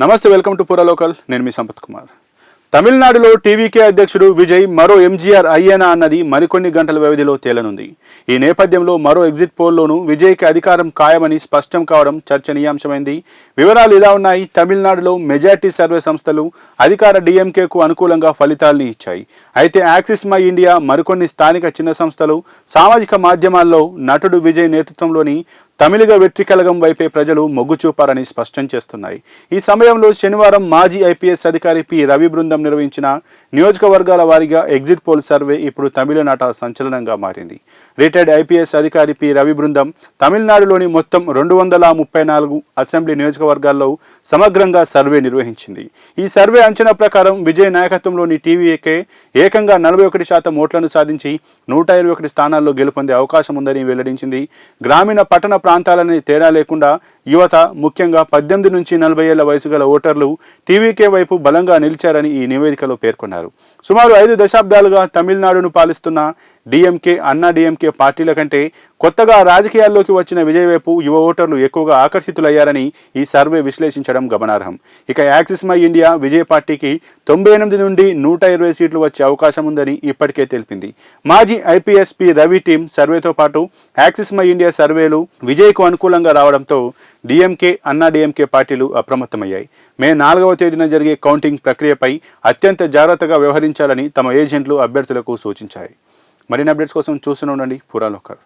నమస్తే, welcome to పూరా local. నేను మీ సంపత్ కుమార్. తమిళనాడులో టీవీకే అధ్యక్షుడు విజయ్ మరో ఎంజీఆర్ అయ్యేనా అన్నది మరికొన్ని గంటల వ్యవధిలో తేలనుంది. ఈ నేపథ్యంలో మరో ఎగ్జిట్ పోల్లోనూ విజయ్కి అధికారం ఖాయమని స్పష్టం కావడం చర్చనీయాంశమైంది. వివరాలు ఇలా ఉన్నాయి. తమిళనాడులో మెజార్టీ సర్వే సంస్థలు అధికార డీఎంకేకు అనుకూలంగా ఫలితాల్ని ఇచ్చాయి. అయితే యాక్సిస్ మై ఇండియా, మరికొన్ని స్థానిక చిన్న సంస్థలు, సామాజిక మాధ్యమాల్లో నటుడు విజయ్ నేతృత్వంలోని తమిళగ వెట్రి కళగం వైపే ప్రజలు మొగ్గు చూపారని స్పష్టం చేస్తున్నాయి. ఈ సమయంలో శనివారం మాజీ ఐపీఎస్ అధికారి పి రవి బృందం నిర్వహించిన నియోజకవర్గాల వారీగా ఎగ్జిట్ పోల్ సర్వే ఇప్పుడు తమిళనాట సంచలనంగా మారింది. రిటైర్డ్ ఐపీఎస్ అధికారి పి రవి బృందం తమిళనాడులోని మొత్తం 234 అసెంబ్లీ నియోజకవర్గాల్లో సమగ్రంగా సర్వే నిర్వహించింది. ఈ సర్వే అంచనా ప్రకారం విజయ్ నాయకత్వంలోని టీవీకే ఏకంగా 41% ఓట్లను సాధించి 121 స్థానాల్లో గెలుపొందే అవకాశం ఉందని వెల్లడించింది. గ్రామీణ పట్టణ ప్రాంతాలని తేడా లేకుండా యువత, ముఖ్యంగా 18 నుంచి 40 ఏళ్ల వయసు గల ఓటర్లు టీవీకే వైపు బలంగా నిలిచారని ఈ నివేదికలో పేర్కొన్నారు. సుమారు 5 దశాబ్దాలుగా తమిళనాడును పాలిస్తున్న డీఎంకే, అన్నా డీఎంకే పార్టీల కంటే కొత్తగా రాజకీయాల్లోకి వచ్చిన విజయ్ వైపు యువ ఓటర్లు ఎక్కువగా ఆకర్షితులయ్యారని ఈ సర్వే విశ్లేషించడం గమనార్హం. ఇక యాక్సిస్ మై ఇండియా విజయ్ పార్టీకి 98 నుండి 120 సీట్లు వచ్చే అవకాశం ఉందని ఇప్పటికే తెలిపింది. మాజీ ఐపీఎస్ పి రవి టీం సర్వేతో పాటు యాక్సిస్ మై ఇండియా సర్వేలు విజయ్కు అనుకూలంగా రావడంతో డీఎంకే, అన్నా డీఎంకే పార్టీలు అప్రమత్తమయ్యాయి. మే 4వ తేదీన జరిగే కౌంటింగ్ ప్రక్రియపై అత్యంత జాగ్రత్తగా వ్యవహరించాలని తమ ఏజెంట్లు అభ్యర్థులకు సూచించాయి. మరిన్ని అప్డేట్స్ కోసం చూస్తూనే ఉండండి పూరా లోకల్.